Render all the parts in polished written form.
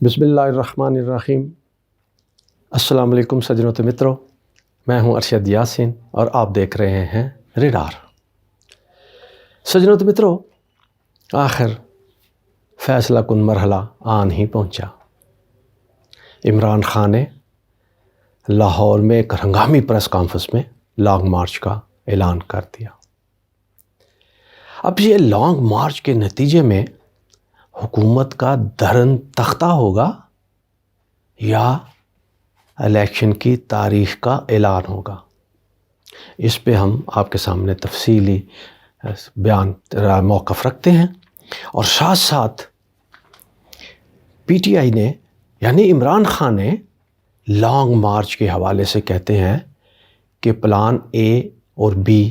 بسم اللہ الرحمن الرحیم۔ السلام علیکم سجنوں تو متروں، میں ہوں ارشد یاسین اور آپ دیکھ رہے ہیں ریڈار۔ سجنوں تو متروں، آخر فیصلہ کن مرحلہ آن ہی پہنچا۔ عمران خان نے لاہور میں ایک ہنگامی پریس کانفرنس میں لانگ مارچ کا اعلان کر دیا۔ اب یہ لانگ مارچ کے نتیجے میں حکومت کا درن تختہ ہوگا یا الیکشن کی تاریخ کا اعلان ہوگا، اس پہ ہم آپ کے سامنے تفصیلی بیان موقف رکھتے ہیں۔ اور ساتھ ساتھ پی ٹی آئی نے یعنی عمران خان نے لانگ مارچ کے حوالے سے کہتے ہیں کہ پلان اے اور بی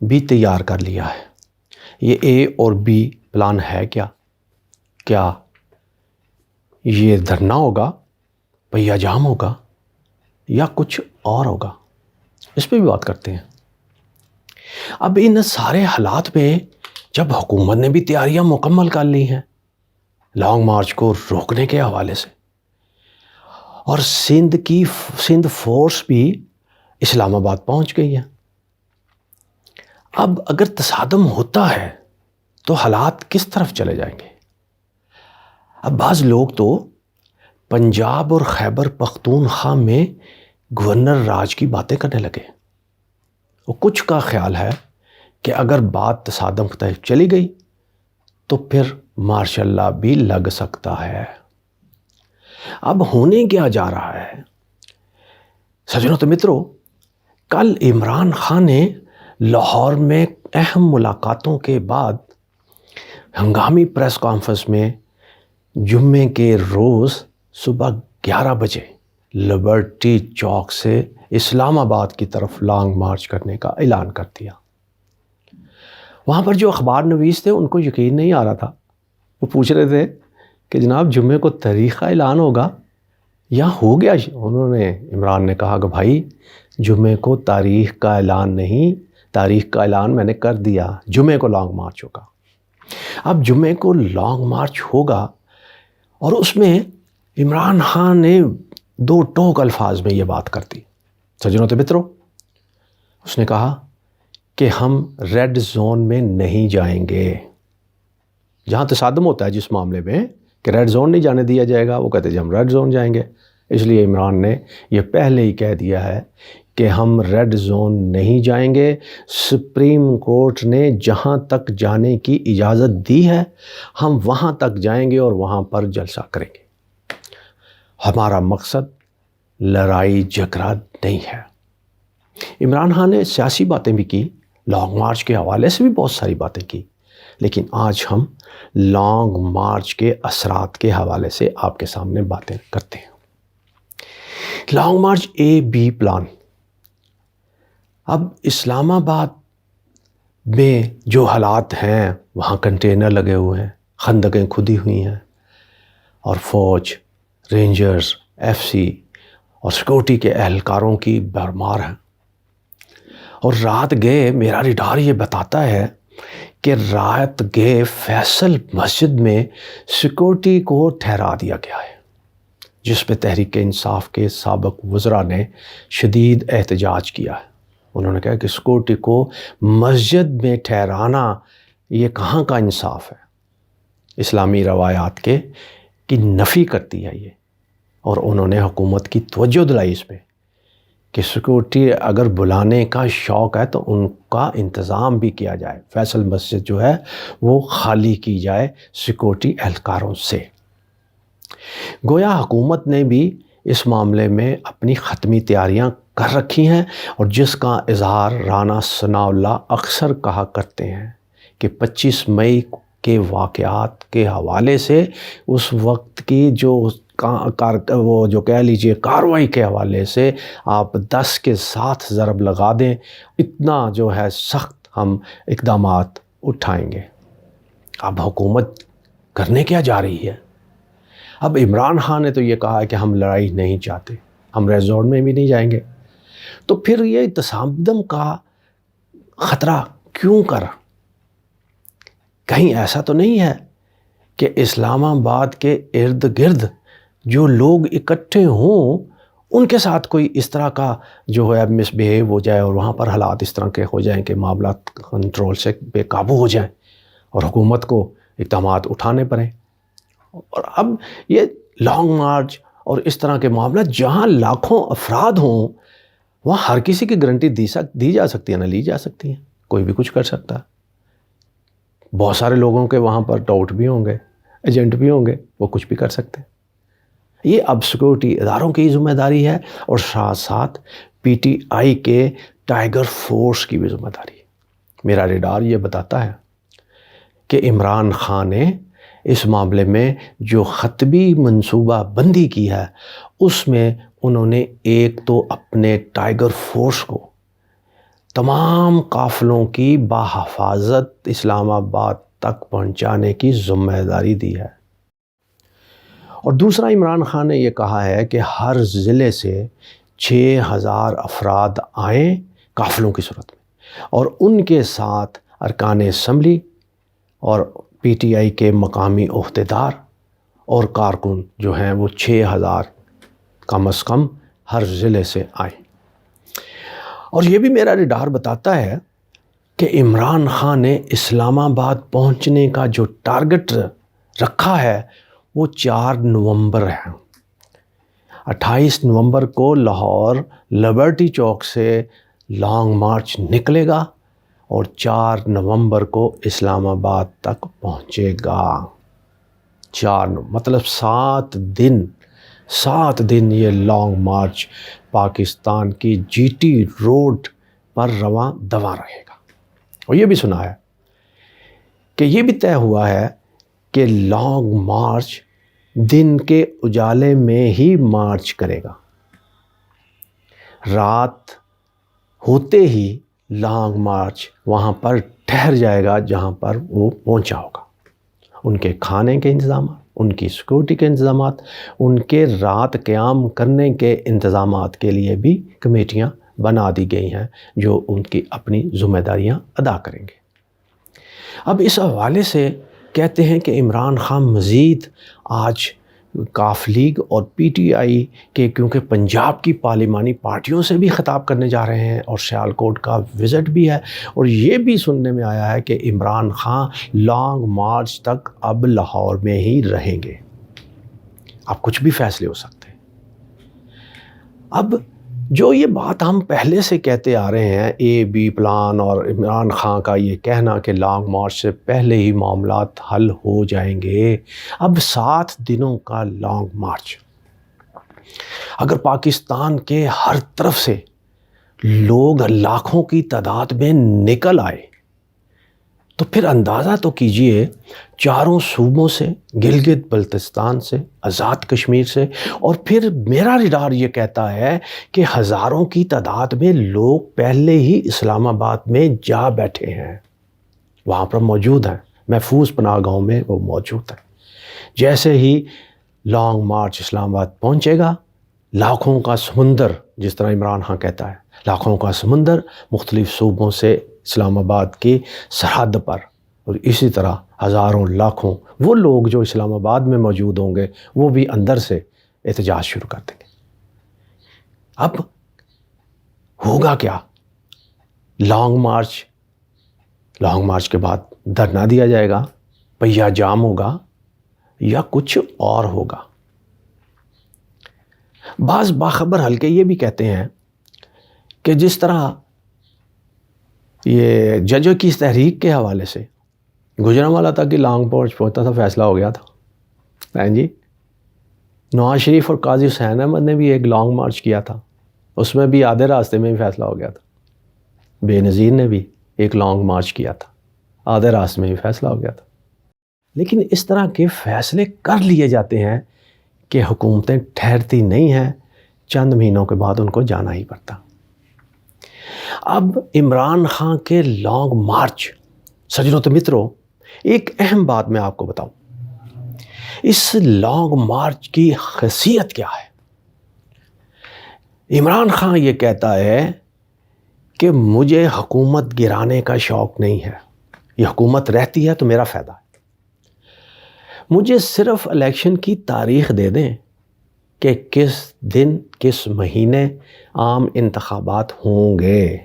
بھی تیار کر لیا ہے۔ یہ اے اور بی پلان ہے کیا یہ دھرنا ہوگا، پہیہ جام ہوگا یا کچھ اور ہوگا، اس پہ بھی بات کرتے ہیں۔ اب ان سارے حالات میں جب حکومت نے بھی تیاریاں مکمل کر لی ہیں لانگ مارچ کو روکنے کے حوالے سے، اور سندھ فورس بھی اسلام آباد پہنچ گئی ہے، اب اگر تصادم ہوتا ہے تو حالات کس طرف چلے جائیں گے؟ اب بعض لوگ تو پنجاب اور خیبر پختونخوا میں گورنر راج کی باتیں کرنے لگے، اور کچھ کا خیال ہے کہ اگر بات تصادم تک چلی گئی تو پھر مارشل لا بھی لگ سکتا ہے۔ اب ہونے کیا جا رہا ہے سجنوں تو متروں، کل عمران خان نے لاہور میں اہم ملاقاتوں کے بعد ہنگامی پریس کانفرنس میں جمعے کے روز صبح 11 بجے لبرٹی چوک سے اسلام آباد کی طرف لانگ مارچ کرنے کا اعلان کر دیا۔ وہاں پر جو اخبار نویس تھے ان کو یقین نہیں آ رہا تھا، وہ پوچھ رہے تھے کہ جناب جمعے کو تاریخ کا اعلان ہوگا یا ہو گیا؟ عمران نے کہا کہ بھائی جمعے کو تاریخ کا اعلان نہیں، تاریخ کا اعلان میں نے کر دیا، جمعے کو لانگ مارچ ہوگا۔ اب جمعے کو لانگ مارچ ہوگا اور اس میں عمران خان نے دو ٹوک الفاظ میں یہ بات کر دی۔ سجنوں تو متروں، اس نے کہا کہ ہم ریڈ زون میں نہیں جائیں گے۔ جہاں تصادم ہوتا ہے جس معاملے میں کہ ریڈ زون نہیں جانے دیا جائے گا، وہ کہتے ہیں ہم ریڈ زون جائیں گے۔ اس لیے عمران نے یہ پہلے ہی کہہ دیا ہے کہ ہم ریڈ زون نہیں جائیں گے۔ سپریم کورٹ نے جہاں تک جانے کی اجازت دی ہے ہم وہاں تک جائیں گے اور وہاں پر جلسہ کریں گے۔ ہمارا مقصد لڑائی جھگڑا نہیں ہے۔ عمران خان نے سیاسی باتیں بھی کی، لانگ مارچ کے حوالے سے بھی بہت ساری باتیں کی، لیکن آج ہم لانگ مارچ کے اثرات کے حوالے سے آپ کے سامنے باتیں کرتے ہیں۔ Long march A B plan. اب اسلام آباد میں جو حالات ہیں وہاں کنٹینر لگے ہوئے ہیں، خندقیں کھدی ہوئی ہیں، اور فوج، رینجرز، ایف سی اور سیکورٹی کے اہلکاروں کی بھرمار ہیں۔ اور رات گئے میرا ریڈار یہ بتاتا ہے کہ رات گئے فیصل مسجد میں سیکورٹی کو ٹھہرا دیا گیا ہے، جس پہ تحریک انصاف کے سابق وزراء نے شدید احتجاج کیا ہے۔ انہوں نے کہا کہ سیکورٹی کو مسجد میں ٹھہرانا یہ کہاں کا انصاف ہے، اسلامی روایات کی نفی کرتی ہے یہ۔ اور انہوں نے حکومت کی توجہ دلائی اس پہ کہ سیکورٹی اگر بلانے کا شوق ہے تو ان کا انتظام بھی کیا جائے، فیصل مسجد جو ہے وہ خالی کی جائے سیکورٹی اہلکاروں سے۔ گویا حکومت نے بھی اس معاملے میں اپنی حتمی تیاریاں کر رکھی ہیں، اور جس کا اظہار رانا ثناء اللہ اکثر کہا کرتے ہیں کہ 25 مئی کے واقعات کے حوالے سے اس وقت کی جو کہہ لیجئے کارروائی کے حوالے سے آپ 10 کے ساتھ ضرب لگا دیں، اتنا جو ہے سخت ہم اقدامات اٹھائیں گے۔ اب حکومت کرنے کیا جا رہی ہے؟ اب عمران خان نے تو یہ کہا ہے کہ ہم لڑائی نہیں چاہتے، ہم ریڈ زون میں بھی نہیں جائیں گے، تو پھر یہ تصادم کا خطرہ کیوں کر؟ کہیں ایسا تو نہیں ہے کہ اسلام آباد کے ارد گرد جو لوگ اکٹھے ہوں ان کے ساتھ کوئی اس طرح کا جو ہے مس بیہیو ہو جائے اور وہاں پر حالات اس طرح کے ہو جائیں کہ معاملات کنٹرول سے بے قابو ہو جائیں اور حکومت کو اقدامات اٹھانے پڑیں. اور اب یہ لانگ مارچ اور اس طرح کے معاملات جہاں لاکھوں افراد ہوں وہاں ہر کسی کی گارنٹی دی جا سکتی ہے نہ لی جا سکتی ہے. کوئی بھی کچھ کر سکتا ہے. بہت سارے لوگوں کے وہاں پر ڈاؤٹ بھی ہوں گے, ایجنٹ بھی ہوں گے, وہ کچھ بھی کر سکتے ہیں. یہ اب سیکورٹی اداروں کی ذمہ داری ہے اور ساتھ ساتھ پی ٹی آئی کے ٹائیگر فورس کی بھی ذمہ داری ہے. میرا ریڈار یہ بتاتا ہے کہ عمران خان نے اس معاملے میں جو خطبی منصوبہ بندی کی ہے اس میں انہوں نے ایک تو اپنے ٹائیگر فورس کو تمام قافلوں کی بحفاظت اسلام آباد تک پہنچانے کی ذمہ داری دی ہے. اور دوسرا عمران خان نے یہ کہا ہے کہ ہر ضلع سے 6000 افراد آئیں قافلوں کی صورت میں اور ان کے ساتھ ارکان اسمبلی اور پی ٹی آئی کے مقامی عہدیدار اور کارکن جو ہیں وہ 6000 کم از کم ہر ضلع سے آئیں. اور یہ بھی میرا ریڈار بتاتا ہے کہ عمران خان نے اسلام آباد پہنچنے کا جو ٹارگٹ رکھا ہے وہ 4 نومبر ہے. 28 نومبر کو لاہور لبرٹی چوک سے لانگ مارچ نکلے گا اور 4 نومبر کو اسلام آباد تک پہنچے گا. 4 مطلب 7 دن یہ لانگ مارچ پاکستان کی جی ٹی روڈ پر رواں دواں رہے گا. اور یہ بھی سنا ہے کہ یہ بھی طے ہوا ہے کہ لانگ مارچ دن کے اجالے میں ہی مارچ کرے گا. رات ہوتے ہی لانگ مارچ وہاں پر ٹھہر جائے گا جہاں پر وہ پہنچا ہوگا. ان کے کھانے کے انتظامات, ان کی سیکورٹی کے انتظامات, ان کے رات قیام کرنے کے انتظامات کے لیے بھی کمیٹیاں بنا دی گئی ہیں جو ان کی اپنی ذمہ داریاں ادا کریں گے. اب اس حوالے سے کہتے ہیں کہ عمران خان مزید آج کاف لیگ اور پی ٹی آئی کے کیونکہ پنجاب کی پارلیمانی پارٹیوں سے بھی خطاب کرنے جا رہے ہیں اور سیالکوٹ کا وزٹ بھی ہے اور یہ بھی سننے میں آیا ہے کہ عمران خان لانگ مارچ تک اب لاہور میں ہی رہیں گے. اب کچھ بھی فیصلے ہو سکتے ہیں. اب جو یہ بات ہم پہلے سے کہتے آ رہے ہیں اے بی پلان اور عمران خان کا یہ کہنا کہ لانگ مارچ سے پہلے ہی معاملات حل ہو جائیں گے. اب 7 دنوں کا لانگ مارچ اگر پاکستان کے ہر طرف سے لوگ لاکھوں کی تعداد میں نکل آئے تو پھر اندازہ تو کیجئے چاروں صوبوں سے, گلگت بلتستان سے, آزاد کشمیر سے, اور پھر میرا ریڈار یہ کہتا ہے کہ ہزاروں کی تعداد میں لوگ پہلے ہی اسلام آباد میں جا بیٹھے ہیں, وہاں پر موجود ہیں, محفوظ پناہ گاہوں میں وہ موجود ہیں. جیسے ہی لانگ مارچ اسلام آباد پہنچے گا لاکھوں کا سمندر, جس طرح عمران خان کہتا ہے, لاکھوں کا سمندر مختلف صوبوں سے اسلام آباد کی سرحد پر, اور اسی طرح ہزاروں لاکھوں وہ لوگ جو اسلام آباد میں موجود ہوں گے وہ بھی اندر سے احتجاج شروع کر دیں گے. اب ہوگا کیا؟ لانگ مارچ کے بعد دھرنا دیا جائے گا, پہیہ جام ہوگا, یا کچھ اور ہوگا؟ بعض باخبر حلقے یہ بھی کہتے ہیں کہ جس طرح یہ ججوں کی اس تحریک کے حوالے سے گجرانوالہ تک کی لانگ مارچ پہنچتا تھا, فیصلہ ہو گیا تھا جی. نواز شریف اور قاضی حسین احمد نے بھی ایک لانگ مارچ کیا تھا, اس میں بھی آدھے راستے میں بھی فیصلہ ہو گیا تھا. بے نظیر نے بھی ایک لانگ مارچ کیا تھا, آدھے راستے میں بھی فیصلہ ہو گیا تھا. لیکن اس طرح کے فیصلے کر لیے جاتے ہیں کہ حکومتیں ٹھہرتی نہیں ہیں, چند مہینوں کے بعد ان کو جانا ہی پڑتا. اب عمران خان کے لانگ مارچ, سجنوں تو متروں, ایک اہم بات میں آپ کو بتاؤں, اس لانگ مارچ کی خاصیت کیا ہے؟ عمران خان یہ کہتا ہے کہ مجھے حکومت گرانے کا شوق نہیں ہے, یہ حکومت رہتی ہے تو میرا فائدہ ہے, مجھے صرف الیکشن کی تاریخ دے دیں کہ کس دن کس مہینے عام انتخابات ہوں گے،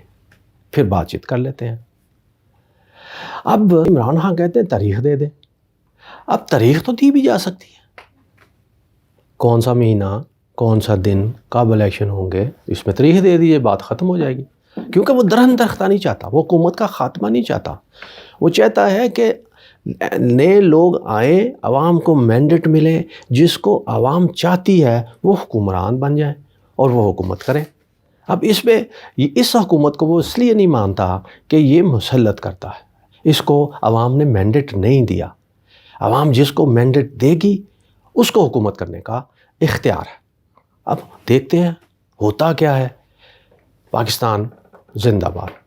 پھر بات چیت کر لیتے ہیں۔ اب عمران خان کہتے ہیں تاریخ دے دیں۔ اب تاریخ تو دی بھی جا سکتی ہے، کون سا مہینہ، کون سا دن، کب الیکشن ہوں گے، اس میں تاریخ دے دیجیے، بات ختم ہو جائے گی۔ کیونکہ وہ درہم درختہ نہیں چاہتا، وہ حکومت کا خاتمہ نہیں چاہتا، وہ چاہتا ہے کہ نئے لوگ آئیں، عوام کو مینڈیٹ ملے، جس کو عوام چاہتی ہے وہ حکمران بن جائیں اور وہ حکومت کریں۔ اب اس میں اس حکومت کو وہ اس لیے نہیں مانتا کہ یہ مسلط کرتا ہے، اس کو عوام نے مینڈیٹ نہیں دیا۔ عوام جس کو مینڈیٹ دے گی اس کو حکومت کرنے کا اختیار ہے۔ اب دیکھتے ہیں ہوتا کیا ہے۔ پاکستان زندہ باد۔